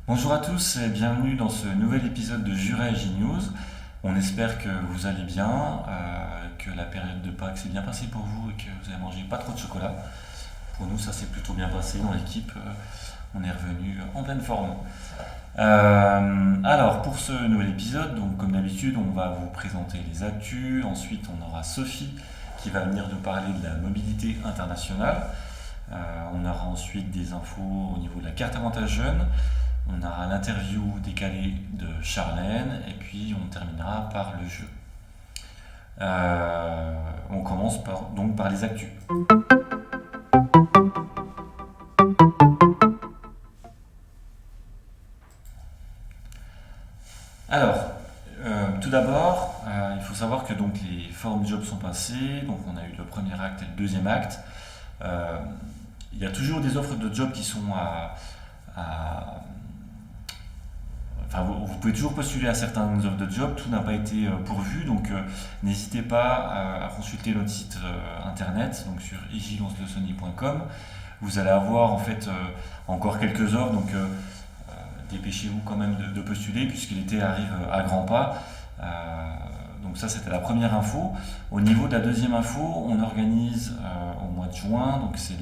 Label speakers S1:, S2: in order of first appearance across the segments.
S1: Bonjour à tous et bienvenue dans ce nouvel épisode de Jura et J-News. On espère que vous allez bien, que la période de Pâques s'est bien passée pour vous et que vous avez mangé pas trop de chocolat. Pour nous, ça s'est plutôt bien passé dans l'équipe. On est revenu en pleine forme. Alors, pour ce nouvel épisode, donc, comme d'habitude, on va vous présenter les actus. Ensuite, on aura Sophie qui va venir nous parler de la mobilité internationale. On aura ensuite des infos au niveau de la carte avantage jeune. On aura l'interview décalée de Charlène et puis on terminera par le jeu. On commence donc par les actus. Alors, tout d'abord, il faut savoir que donc, les forums jobs sont passés, donc on a eu le premier acte et le deuxième acte. Il y a toujours des offres de jobs qui sont vous pouvez toujours postuler à certaines offres de job, tout n'a pas été pourvu, donc n'hésitez pas à consulter notre site internet, donc sur igilanceleSony.com. Vous allez avoir en fait encore quelques offres, donc dépêchez-vous quand même de postuler puisque l'été arrive à grands pas. Donc ça c'était la première info. Au niveau de la deuxième info, on organise au mois de juin, donc c'est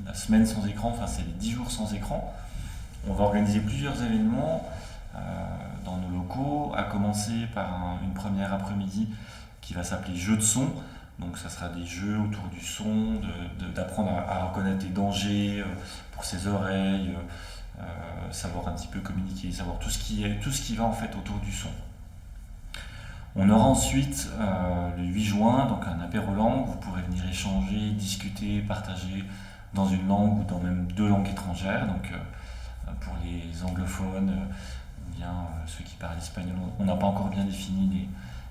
S1: la semaine sans écran, enfin c'est les 10 jours sans écran. On va organiser plusieurs événements dans nos locaux, à commencer par une première après-midi qui va s'appeler Jeux de son. Donc ça sera des jeux autour du son, d'apprendre à reconnaître les dangers pour ses oreilles, savoir un petit peu communiquer, savoir tout ce qui va en fait autour du son. On aura ensuite le 8 juin donc un apéro langue, vous pourrez venir échanger, discuter, partager dans une langue ou dans même deux langues étrangères. Donc pour les anglophones, ceux qui parlent espagnol, on n'a pas encore bien défini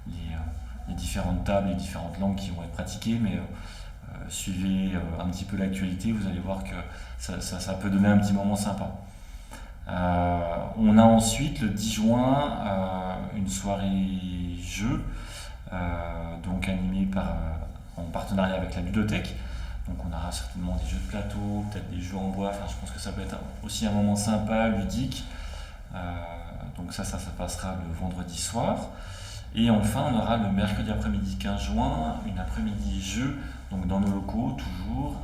S1: les différentes tables, les différentes langues qui vont être pratiquées, mais suivez un petit peu l'actualité, vous allez voir que ça peut donner un petit moment sympa. On a ensuite le 10 juin une soirée jeu, donc animée en partenariat avec la ludothèque. Donc on aura certainement des jeux de plateau, peut-être des jeux en bois, je pense que ça peut être aussi un moment sympa, ludique. Donc ça passera le vendredi soir. Et enfin on aura le mercredi après-midi 15 juin, une après-midi jeu, donc dans nos locaux toujours,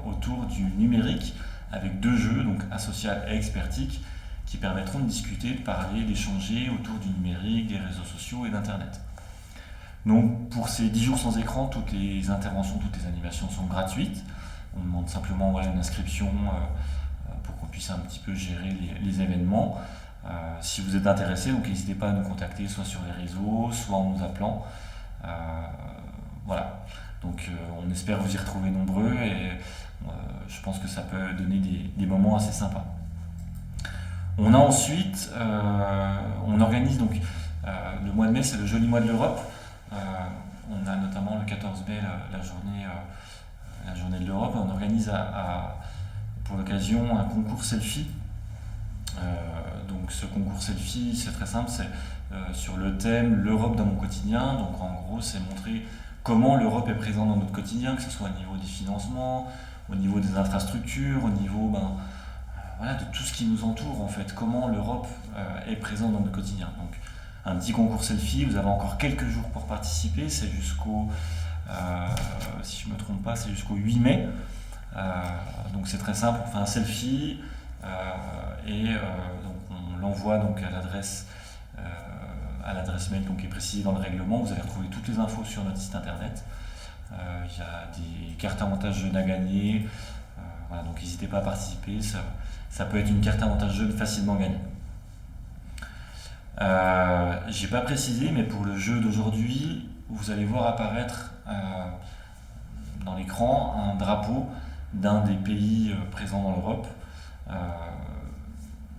S1: autour du numérique, avec deux jeux, donc Asocial et Expertique, qui permettront de discuter, de parler, d'échanger autour du numérique, des réseaux sociaux et d'internet. Donc pour ces 10 jours sans écran, toutes les interventions, toutes les animations sont gratuites. On demande simplement une inscription pour qu'on puisse un petit peu gérer les événements. Si vous êtes intéressé, donc n'hésitez pas à nous contacter soit sur les réseaux, soit en nous appelant. Voilà. Donc on espère vous y retrouver nombreux et je pense que ça peut donner des moments assez sympas. On a ensuite, on organise donc le mois de mai, c'est le joli mois de l'Europe. On a notamment le 14 mai la journée de l'Europe. On organise pour l'occasion un concours selfie. Donc ce concours selfie, c'est très simple, c'est sur le thème l'Europe dans mon quotidien. Donc en gros, c'est montrer comment l'Europe est présente dans notre quotidien, que ce soit au niveau des financements, au niveau des infrastructures, au niveau de tout ce qui nous entoure en fait, comment l'Europe est présente dans notre quotidien. Donc un petit concours selfie, vous avez encore quelques jours pour participer, c'est jusqu'au, si je ne me trompe pas, c'est jusqu'au 8 mai. Donc c'est très simple, on fait un selfie, Donc on l'envoie donc à l'adresse mail donc, qui est précisée dans le règlement. Vous allez retrouver toutes les infos sur notre site internet. Il y a des cartes avantages jeunes à gagner. Voilà, donc n'hésitez pas à participer. Ça peut être une carte avantage jeune facilement gagnée. J'ai pas précisé, mais pour le jeu d'aujourd'hui, vous allez voir apparaître dans l'écran un drapeau d'un des pays présents dans l'Europe.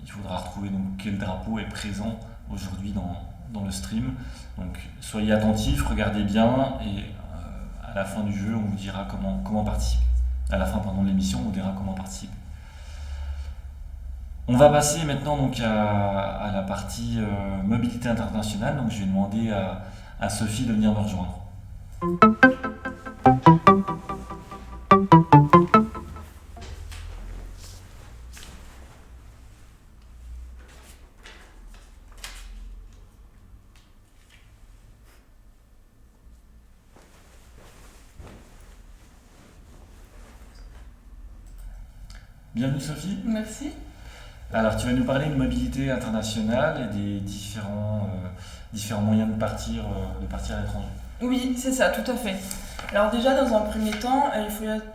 S1: Il faudra retrouver donc quel drapeau est présent aujourd'hui dans le stream. Donc soyez attentifs, regardez bien et à la fin du jeu, on vous dira comment participer. À la fin de l'émission, on vous dira comment participer. On va passer maintenant donc à la partie mobilité internationale. Donc je vais demander à Sophie de venir me rejoindre. Bienvenue Sophie.
S2: Merci.
S1: Alors tu vas nous parler de mobilité internationale et des différents moyens de partir à l'étranger.
S2: Oui, c'est ça, tout à fait. Alors déjà, dans un premier temps,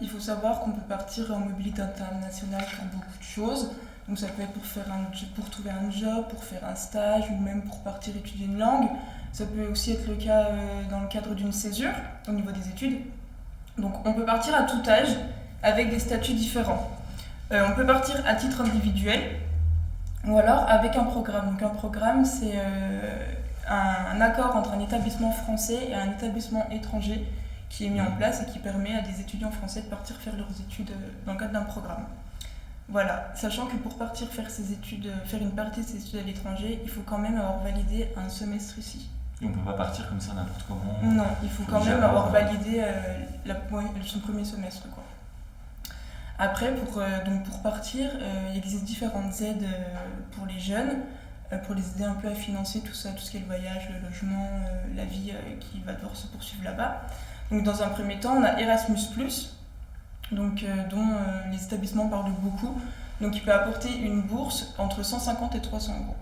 S2: il faut savoir qu'on peut partir en mobilité internationale pour beaucoup de choses. Donc ça peut être pour trouver un job, pour faire un stage ou même pour partir étudier une langue. Ça peut aussi être le cas dans le cadre d'une césure au niveau des études. Donc on peut partir à tout âge avec des statuts différents. On peut partir à titre individuel ou alors avec un programme. Donc un programme, c'est un accord entre un établissement français et un établissement étranger qui est mis en place et qui permet à des étudiants français de partir faire leurs études dans le cadre d'un programme. Voilà, sachant que pour partir faire une partie de ses études à l'étranger, il faut quand même avoir validé un semestre ici.
S1: Et on ne peut pas partir comme ça n'importe comment.
S2: Non, il faut quand même avoir validé son premier semestre, quoi. Après, pour partir, il existe différentes aides pour les jeunes, pour les aider un peu à financer tout ça, tout ce qui est le voyage, le logement, la vie qui va devoir se poursuivre là-bas. Donc dans un premier temps, on a Erasmus+, donc, dont les établissements parlent beaucoup. Donc il peut apporter une bourse entre 150 et 300 euros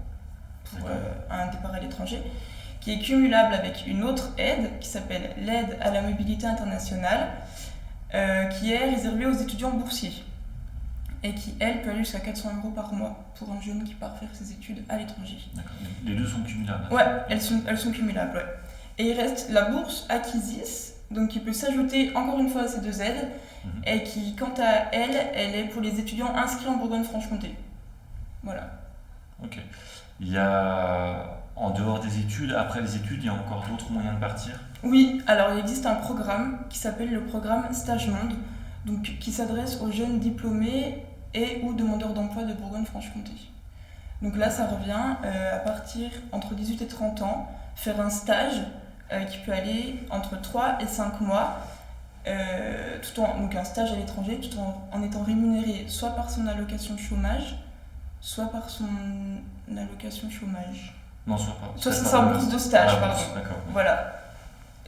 S2: pour un départ à l'étranger, qui est cumulable avec une autre aide qui s'appelle l'aide à la mobilité internationale, qui est réservée aux étudiants boursiers et qui, elle, peut aller jusqu'à 400 euros par mois pour un jeune qui part faire ses études à l'étranger.
S1: D'accord. Les deux sont cumulables.
S2: Ouais, elles sont cumulables, ouais. Et il reste la bourse Acquisis, donc qui peut s'ajouter encore une fois à ces deux aides, et qui, quant à elle est pour les étudiants inscrits en Bourgogne-Franche-Comté. Voilà. Ok.
S1: Il y a, en dehors des études, après les études, il y a encore d'autres moyens de partir ?
S2: Oui, alors il existe un programme qui s'appelle le programme Stage Monde, donc qui s'adresse aux jeunes diplômés et ou demandeurs d'emploi de Bourgogne-Franche-Comté. Donc là, ça revient à partir entre 18 et 30 ans, faire un stage qui peut aller entre 3 et 5 mois, donc un stage à l'étranger, tout en étant rémunéré soit par son allocation chômage, soit par son allocation chômage.
S1: Non, soit pas.
S2: Soit c'est sa bourse de stage, pardon.
S1: D'accord.
S2: Voilà.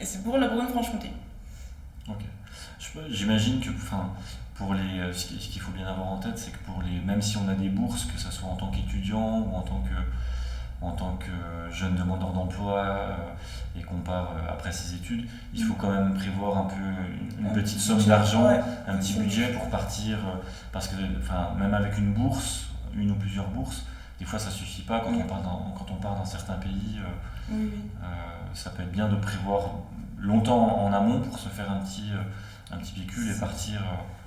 S2: Et c'est pour la Bourgogne-Franche-Comté.
S1: Ok. J'imagine que, pour ce qu'il faut bien avoir en tête, c'est que même si on a des bourses, que ce soit en tant qu'étudiant ou en tant que jeune demandeur d'emploi et qu'on part après ses études, il faut quand même prévoir un peu une petite somme d'argent, un petit budget pour partir, parce que même avec une bourse, une ou plusieurs bourses, des fois ça suffit pas quand on part dans certains pays. Ça peut être bien de prévoir longtemps en amont pour se faire un petit pécule et partir.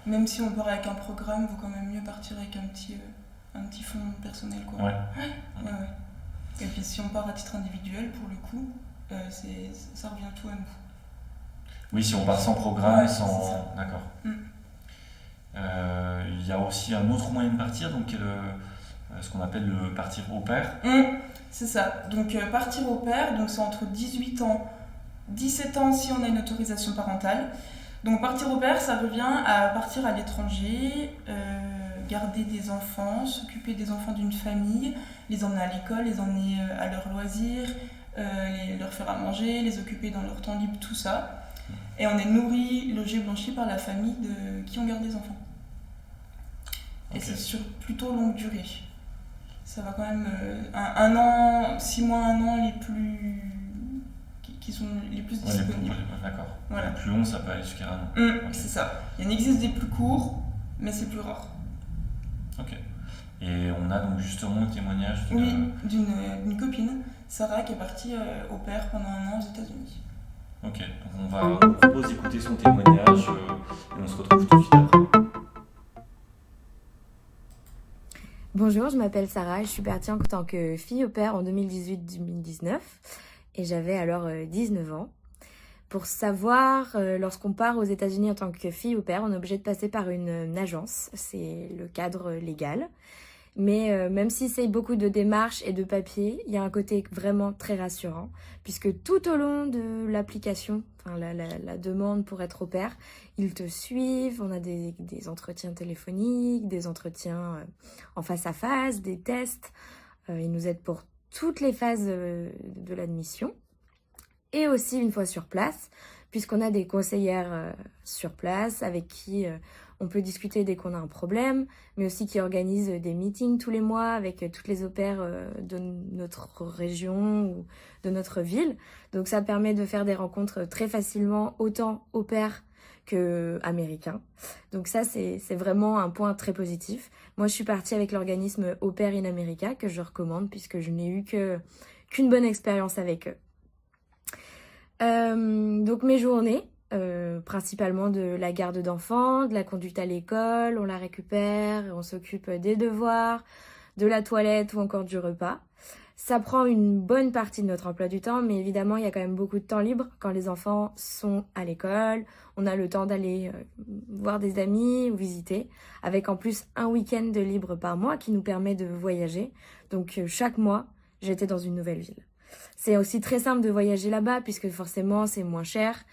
S2: Même si on part avec un programme, il vaut quand même mieux partir avec un petit fonds personnel, quoi.
S1: Ouais.
S2: Et puis si on part à titre individuel, pour le coup, ça revient tout à nous.
S1: Oui, si on part sans programme,
S2: sans...
S1: D'accord. Il y a aussi un autre moyen de partir, donc ce qu'on appelle le partir au pair.
S2: C'est ça. Donc partir au pair, donc c'est entre 18 ans, 17 ans si on a une autorisation parentale. Donc partir au pair, ça revient à partir à l'étranger, garder des enfants, s'occuper des enfants d'une famille, les emmener à l'école, les emmener à leurs loisirs, leur faire à manger, les occuper dans leur temps libre, tout ça. Et on est nourri, logé, blanchi par la famille qui ont gardé des enfants. Et
S1: Ok.
S2: c'est sur plutôt longue durée. Ça va quand même un an, 6 mois, un an qui sont les plus
S1: Ouais,
S2: disponibles.
S1: d'accord.
S2: Voilà.
S1: Les plus longs, ça peut aller jusqu'à un an. Ok.
S2: C'est ça. Il y en existe des plus courts, mais c'est plus rare.
S1: Ok. Et on a donc justement le témoignage d'une...
S2: Oui, d'une copine, Sarah, qui est partie au pair pendant un an aux États-Unis.
S1: Ok, donc on vous propose d'écouter son témoignage et on se retrouve tout de suite après.
S3: Bonjour, je m'appelle Sarah et je suis partie en tant que fille au pair en 2018-2019 et j'avais alors 19 ans. Pour savoir, lorsqu'on part aux États-Unis en tant que fille au pair, on est obligé de passer par une agence, c'est le cadre légal. Mais même si c'est beaucoup de démarches et de papiers, il y a un côté vraiment très rassurant, puisque tout au long de l'application, enfin la demande pour être au pair, ils te suivent, on a des entretiens téléphoniques, des entretiens en face à face, des tests, ils nous aident pour toutes les phases de l'admission, et aussi une fois sur place, puisqu'on a des conseillères sur place avec qui on peut discuter dès qu'on a un problème, mais aussi qui organisent des meetings tous les mois avec toutes les au pairs de notre région ou de notre ville. Donc ça permet de faire des rencontres très facilement, autant au pair que américains. Donc ça, c'est vraiment un point très positif. Moi, je suis partie avec l'organisme Au Pair in America, que je recommande, puisque je n'ai eu qu'une bonne expérience avec eux. Donc mes journées, principalement de la garde d'enfants, de la conduite à l'école, on la récupère, on s'occupe des devoirs, de la toilette ou encore du repas. Ça prend une bonne partie de notre emploi du temps, mais évidemment, il y a quand même beaucoup de temps libre quand les enfants sont à l'école. On a le temps d'aller voir des amis ou visiter, avec en plus un week-end de libre par mois qui nous permet de voyager. Donc chaque mois, j'étais dans une nouvelle ville. C'est aussi très simple de voyager là-bas, puisque forcément, c'est moins cher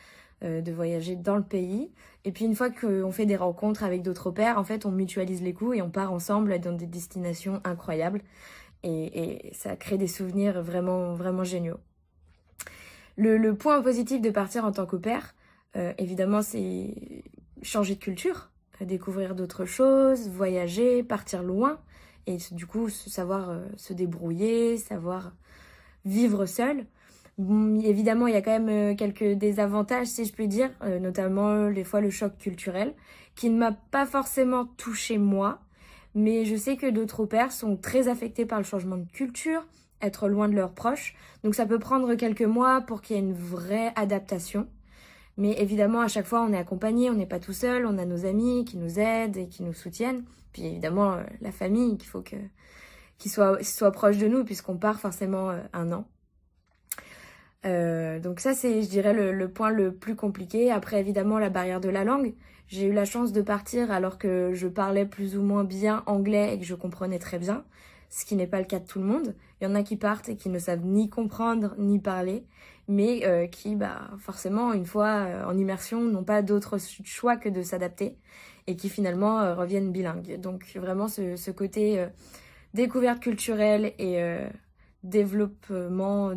S3: de voyager dans le pays. Et puis une fois qu'on fait des rencontres avec d'autres au pairs, en fait, on mutualise les coûts et on part ensemble dans des destinations incroyables. Et ça crée des souvenirs vraiment, vraiment géniaux. Le point positif de partir en tant qu'au pair, évidemment, c'est changer de culture, découvrir d'autres choses, voyager, partir loin, et du coup, savoir se débrouiller, savoir vivre seul. Bon, évidemment, il y a quand même quelques désavantages, si je puis dire, notamment des fois le choc culturel, qui ne m'a pas forcément touchée moi, mais je sais que d'autres au pairs sont très affectés par le changement de culture, être loin de leurs proches, donc ça peut prendre quelques mois pour qu'il y ait une vraie adaptation. Mais évidemment, à chaque fois, on est accompagné, on n'est pas tout seul, on a nos amis qui nous aident et qui nous soutiennent, puis évidemment, la famille, qu'il faut qu'ils soient proches de nous, puisqu'on part forcément un an. Donc ça, c'est, je dirais, le point le plus compliqué. Après, évidemment, la barrière de la langue. J'ai eu la chance de partir alors que je parlais plus ou moins bien anglais et que je comprenais très bien, ce qui n'est pas le cas de tout le monde. Il y en a qui partent et qui ne savent ni comprendre ni parler, mais qui, forcément, une fois en immersion, n'ont pas d'autre choix que de s'adapter et qui finalement reviennent bilingues. Donc vraiment, ce côté découverte culturelle et développement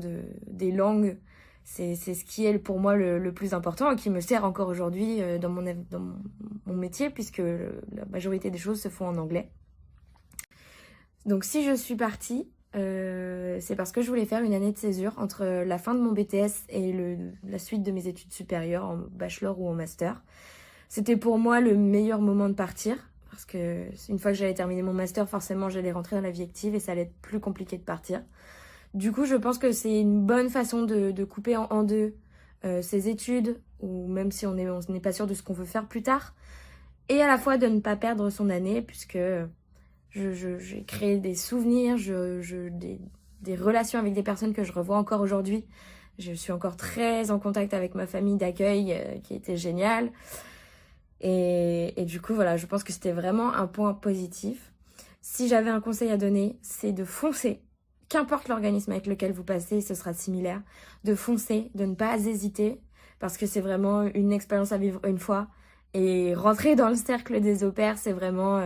S3: des langues, c'est ce qui est pour moi le plus important et qui me sert encore aujourd'hui dans mon métier, puisque la majorité des choses se font en anglais. Donc si je suis partie, c'est parce que je voulais faire une année de césure entre la fin de mon BTS et la suite de mes études supérieures en bachelor ou en master. C'était pour moi le meilleur moment de partir, parce que une fois que j'allais terminer mon master, forcément j'allais rentrer dans la vie active et ça allait être plus compliqué de partir. Du coup, je pense que c'est une bonne façon de couper en deux ses études, ou même si on n'est pas sûr de ce qu'on veut faire plus tard, et à la fois de ne pas perdre son année, puisque j'ai créé des souvenirs, des relations avec des personnes que je revois encore aujourd'hui. Je suis encore très en contact avec ma famille d'accueil, qui était géniale. Et du coup, voilà, je pense que c'était vraiment un point positif. Si j'avais un conseil à donner, c'est de foncer. Qu'importe l'organisme avec lequel vous passez, ce sera similaire. De foncer, de ne pas hésiter, parce que c'est vraiment une expérience à vivre une fois. Et rentrer dans le cercle des au pairs, c'est vraiment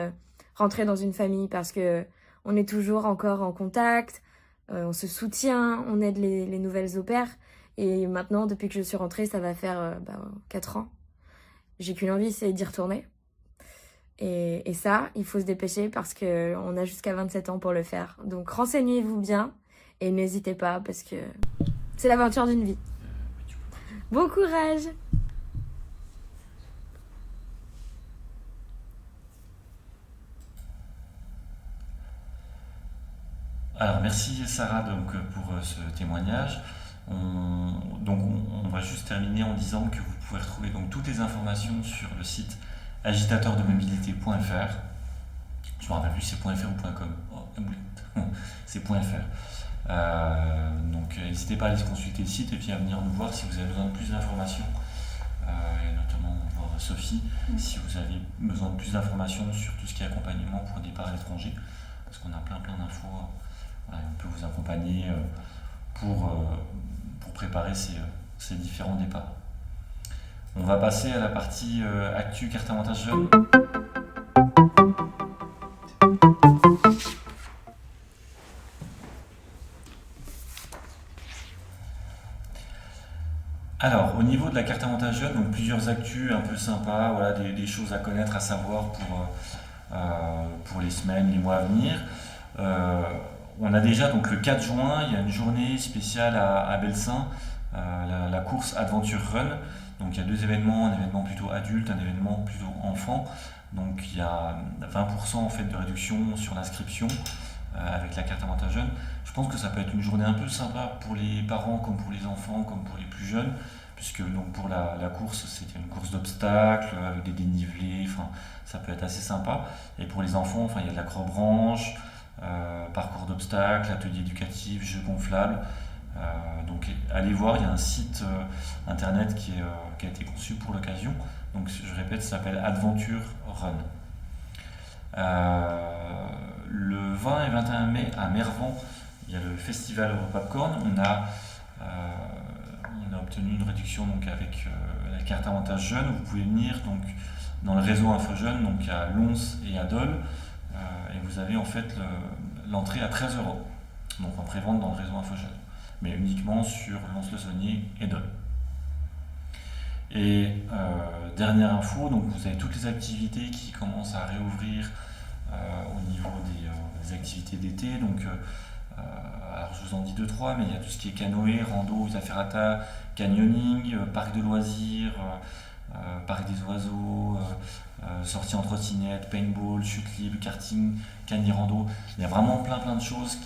S3: rentrer dans une famille, parce que on est toujours encore en contact, on se soutient, on aide les nouvelles au pairs. Et maintenant, depuis que je suis rentrée, ça va faire 4 ans. J'ai qu'une envie, c'est d'y retourner. Et ça, il faut se dépêcher parce qu'on a jusqu'à 27 ans pour le faire. Donc renseignez-vous bien et n'hésitez pas parce que c'est l'aventure d'une vie. Bon courage!
S1: Alors merci Sarah donc, pour ce témoignage. On va juste terminer en disant que vous pouvez retrouver donc toutes les informations sur le site agitateurdemobilité.fr. Je me rappelle plus si c'est .fr ou .com. Oh, c'est .fr. Donc n'hésitez pas à aller consulter le site et puis à venir nous voir si vous avez besoin de plus d'informations. Et notamment voir Sophie si vous avez besoin de plus d'informations sur tout ce qui est accompagnement pour le départ à l'étranger. Parce qu'on a plein d'infos. Voilà, on peut vous accompagner pour préparer ces différents départs. On va passer à la partie actu carte avantage jeune. Alors, au niveau de la carte avantage jeune, donc plusieurs actus un peu sympas, voilà, des choses à connaître, à savoir pour les semaines, les mois à venir. On a déjà donc le 4 juin, il y a une journée spéciale à Belsin, la course Adventure Run. Donc il y a deux événements, un événement plutôt adulte, un événement plutôt enfant. Donc il y a 20% en fait de réduction sur l'inscription avec la carte avantage jeune. Je pense que ça peut être une journée un peu sympa pour les parents comme pour les enfants, comme pour les plus jeunes, puisque donc pour la course c'était une course d'obstacles avec des dénivelés, enfin ça peut être assez sympa. Et pour les enfants, enfin il y a de l'acrobranche, parcours d'obstacles, atelier éducatif, jeux gonflables. Donc allez voir, il y a un site internet qui a été conçu pour l'occasion. Donc je répète, ça s'appelle Adventure Run. Le 20 et 21 mai à Mervan, il y a le festival Europopcorn. On a obtenu une réduction donc, avec la carte avantage jeune. Vous pouvez venir donc, dans le réseau Info Jeune, donc à Lons et à Dole. Et vous avez en fait l'entrée à 13 €, donc en prévente dans le réseau Info Jeune, mais uniquement sur Lons-le-Saunier et Dole. Et dernière info, donc vous avez toutes les activités qui commencent à réouvrir au niveau des activités d'été. Donc, alors je vous en dis 2-3, mais il y a tout ce qui est canoë, rando, ferrata, canyoning, parc de loisirs, parc des oiseaux, sortie en trottinette, paintball, chute libre, karting, cani-rando. Il y a vraiment plein de choses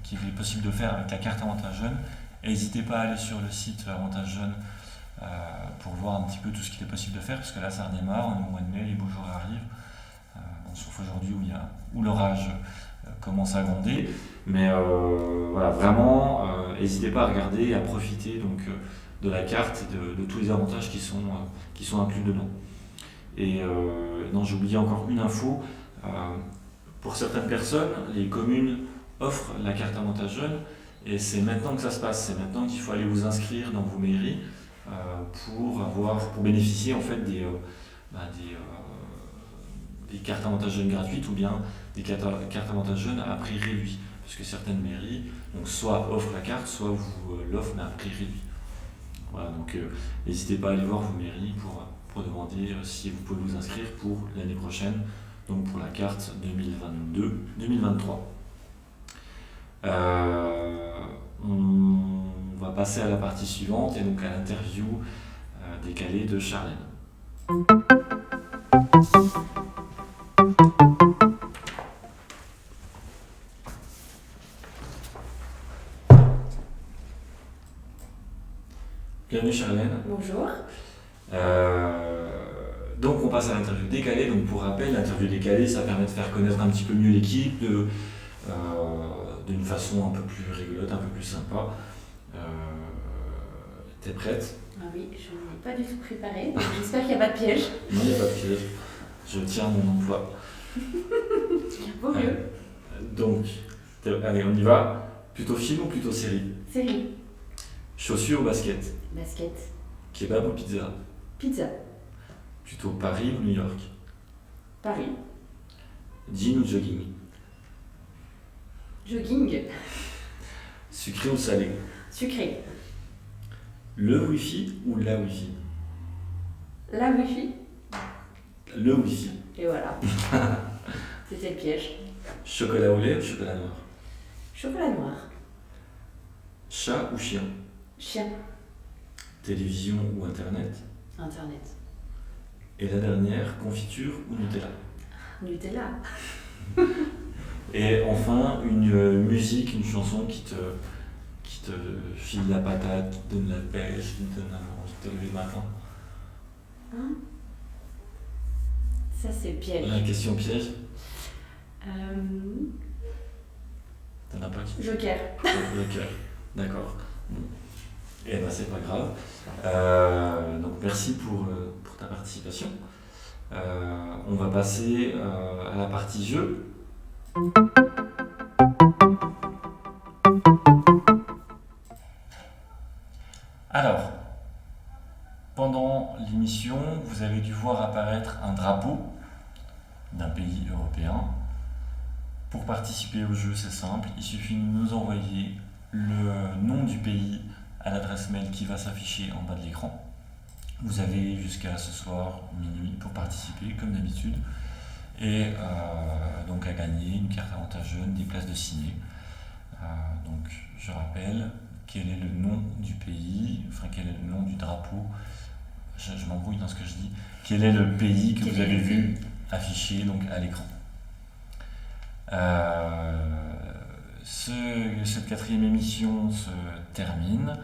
S1: qu'il est possible de faire avec la carte avantage jeune. N'hésitez pas à aller sur le site avantage jeune pour voir un petit peu tout ce qu'il est possible de faire, parce que là ça redémarre, on est au mois de mai, les beaux jours arrivent, sauf aujourd'hui où l'orage commence à gronder, mais voilà, vraiment n'hésitez pas à regarder et à profiter donc, de la carte et de tous les avantages qui sont inclus dedans. Et non, j'ai oublié encore une info, pour certaines personnes, les communes offrent la carte avantage jeune, et c'est maintenant que ça se passe, c'est maintenant qu'il faut aller vous inscrire dans vos mairies pour bénéficier en fait des cartes avantage jeunes gratuites ou bien des cartes avantage jeunes à prix réduit, parce que certaines mairies donc soit offrent la carte, soit vous l'offrent mais à prix réduit. Voilà, donc n'hésitez pas à aller voir vos mairies pour demander si vous pouvez vous inscrire pour l'année prochaine, donc pour la carte 2022-2023. On va passer à la partie suivante et donc à l'interview décalée de Charlène. Bienvenue Charlène.
S4: Bonjour.
S1: Donc on passe à l'interview décalée. Donc pour rappel, l'interview décalée, ça permet de faire connaître un petit peu mieux l'équipe, d'une façon un peu plus rigolote, un peu plus sympa. T'es prête?
S4: Ah oui, je n'ai pas du tout préparé, donc j'espère qu'il n'y a pas de piège.
S1: Non, il n'y a pas de piège. Je tiens mon emploi.
S4: Vaut mieux.
S1: Donc, allez, on y va. Plutôt film ou plutôt série?
S4: Série.
S1: Chaussures ou basket?
S4: Basket.
S1: Kebab ou pizza?
S4: Pizza.
S1: Plutôt Paris ou New York?
S4: Paris.
S1: Jean ou jogging?
S4: Jogging.
S1: Sucré ou salé?
S4: Sucré.
S1: Le Wi-Fi ou la Wi-Fi?
S4: La Wi-Fi.
S1: Le Wi-Fi.
S4: Et voilà. C'était le piège.
S1: Chocolat au lait ou chocolat noir?
S4: Chocolat noir.
S1: Chat ou chien?
S4: Chien.
S1: Télévision ou internet?
S4: Internet.
S1: Et la dernière, confiture ou Nutella?
S4: Nutella.
S1: Et enfin, une musique, une chanson qui te file la patate, qui te donne la pêche, qui te donne envie de te lever le matin.
S4: Hein? Ça, c'est piège.
S1: La question piège, t'en as pas qui?
S4: Joker.
S1: Joker. D'accord. Bon. Et ben c'est pas grave. Donc merci pour ta participation. On va passer à la partie jeu. Alors, pendant l'émission, vous avez dû voir apparaître un drapeau d'un pays européen. Pour participer au jeu, c'est simple, il suffit de nous envoyer le nom du pays à l'adresse mail qui va s'afficher en bas de l'écran. Vous avez jusqu'à ce soir minuit pour participer, comme d'habitude, et donc à gagner une carte avantage jeune, des places de ciné. Donc je rappelle quel est le nom du pays, enfin quel est le nom du drapeau, je m'embrouille dans ce que je dis, quel est le pays que vous avez vu affiché donc à l'écran. Cette quatrième émission se termine.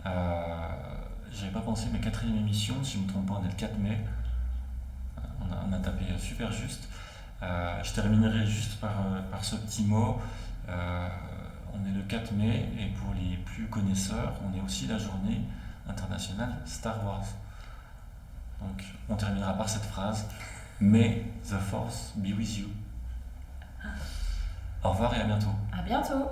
S1: J'avais pas pensé, mais quatrième émission, si je ne me trompe pas, on est le 4 mai. On a tapé super juste. Je terminerai juste par ce petit mot. On est le 4 mai et pour les plus connaisseurs, on est aussi la journée internationale Star Wars. Donc on terminera par cette phrase: May the Force be with you. Au revoir et à bientôt.
S4: À bientôt.